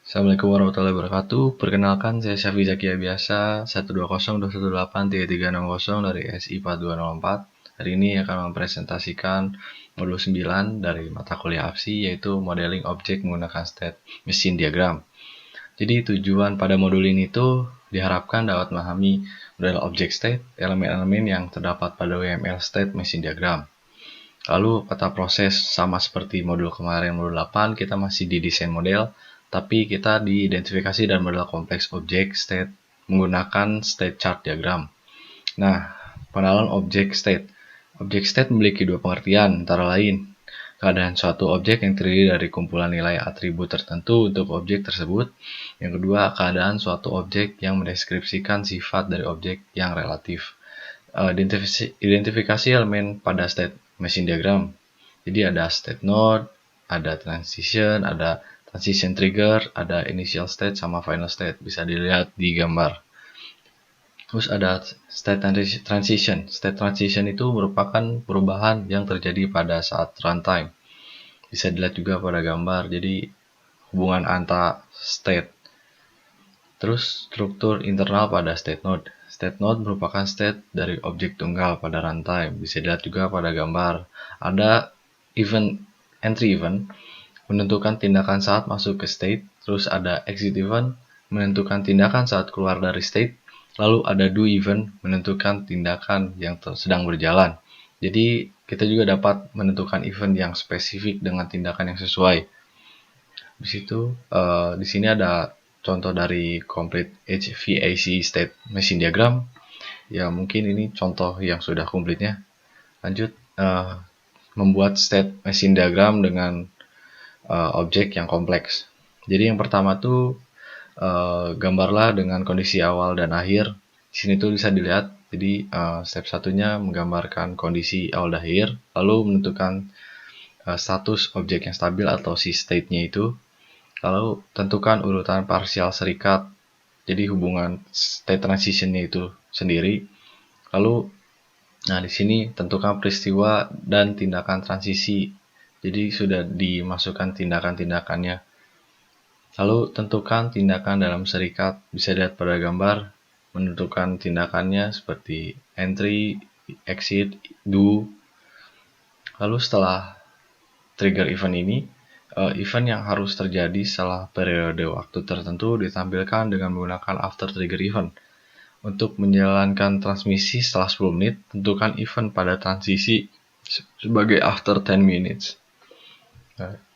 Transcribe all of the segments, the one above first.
Assalamualaikum warahmatullahi wabarakatuh. Perkenalkan, saya Syafi Zakia Biasa 12021183360 dari SI 4204. Hari ini akan mempresentasikan modul 9 dari mata kuliah APSI, yaitu Modeling Objek menggunakan State Machine Diagram. Jadi tujuan pada modul ini tuh diharapkan dapat memahami model objek state, elemen-elemen yang terdapat pada WML State Machine Diagram. Lalu kata proses sama seperti modul kemarin, modul 8, kita masih di desain model, tapi kita di identifikasi dan model kompleks objek state menggunakan state chart diagram. Nah, pengenalan objek state. Objek state memiliki dua pengertian, antara lain keadaan suatu objek yang terdiri dari kumpulan nilai atribut tertentu untuk objek tersebut. Yang kedua, keadaan suatu objek yang mendeskripsikan sifat dari objek yang relatif. Identifikasi elemen pada state machine diagram. Jadi ada state node, ada transition, ada transition trigger, ada initial state sama final state. Bisa dilihat di gambar. Terus ada state transition. State transition itu merupakan perubahan yang terjadi pada saat runtime. Bisa dilihat juga pada gambar. Jadi hubungan antar state. Terus struktur internal pada state node. State node merupakan state dari objek tunggal pada runtime. Bisa dilihat juga pada gambar. Ada entry event menentukan tindakan saat masuk ke state. Terus ada exit event menentukan tindakan saat keluar dari state. Lalu ada do event menentukan tindakan yang sedang berjalan. Jadi kita juga dapat menentukan event yang spesifik dengan tindakan yang sesuai. Di situ di sini ada contoh dari complete HVAC state machine diagram. Ya mungkin ini contoh yang sudah komplitnya. Lanjut membuat state machine diagram dengan objek yang kompleks. Jadi yang pertama tuh gambarlah dengan kondisi awal dan akhir. Di sini tuh bisa dilihat. Jadi step satunya menggambarkan kondisi awal dan akhir, lalu menentukan status objek yang stabil atau si state-nya itu. Lalu tentukan urutan parsial serikat. Jadi hubungan state transition-nya itu sendiri. Lalu di sini tentukan peristiwa dan tindakan transisi. Jadi sudah dimasukkan tindakan-tindakannya. Lalu tentukan tindakan dalam serikat, bisa dilihat pada gambar, menentukan tindakannya seperti entry, exit, do. Lalu setelah trigger event ini, event yang harus terjadi setelah periode waktu tertentu ditampilkan dengan menggunakan after trigger event. Untuk menjalankan transmisi setelah 10 menit, tentukan event pada transisi sebagai after 10 minutes.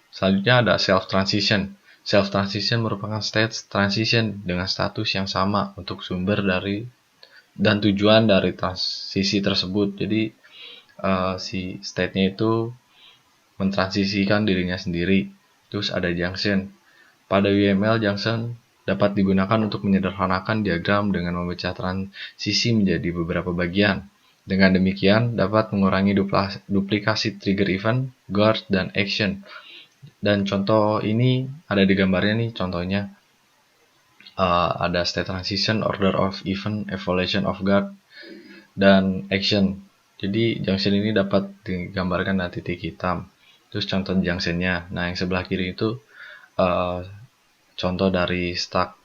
Selanjutnya ada self transition. Self transition merupakan state transition dengan status yang sama untuk sumber dari dan tujuan dari transisi tersebut. Jadi si state-nya itu mentransisikan dirinya sendiri. Terus ada junction. Pada UML, junction dapat digunakan untuk menyederhanakan diagram dengan memecah transisi menjadi beberapa bagian. Dengan demikian, dapat mengurangi duplikasi trigger event, guard, dan action. Dan contoh ini ada di gambarnya nih, contohnya ada state transition, order of event, evaluation of guard, dan action. Jadi junction ini dapat digambarkan dengan titik hitam. Terus contoh junctionnya. Nah yang sebelah kiri itu contoh dari stack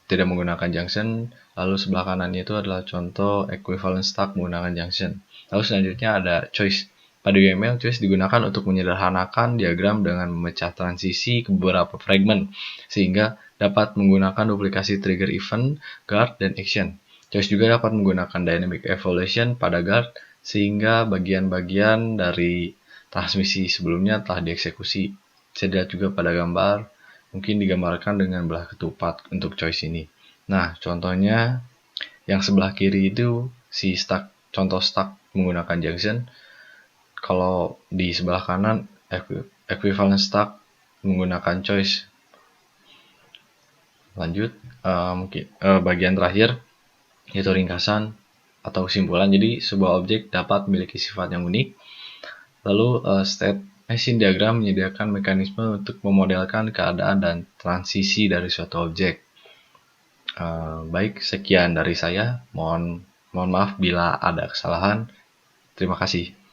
tidak menggunakan junction. Lalu sebelah kanannya itu adalah contoh equivalent stack menggunakan junction. Lalu selanjutnya ada choice. Pada UML, choice digunakan untuk menyederhanakan diagram dengan memecah transisi ke beberapa fragmen, sehingga dapat menggunakan duplikasi trigger event, guard, dan action. Choice juga dapat menggunakan dynamic evaluation pada guard, sehingga bagian-bagian dari transmisi sebelumnya telah dieksekusi. Bisa dilihat juga pada gambar, mungkin digambarkan dengan belah ketupat untuk choice ini. Nah, contohnya yang sebelah kiri itu si contoh stack menggunakan junction. Kalau di sebelah kanan equivalent stack menggunakan choice. Lanjut, mungkin bagian terakhir yaitu ringkasan atau kesimpulan. Jadi sebuah objek dapat memiliki sifat yang unik. Lalu state machine diagram menyediakan mekanisme untuk memodelkan keadaan dan transisi dari suatu objek. Baik, sekian dari saya. Mohon maaf bila ada kesalahan. Terima kasih.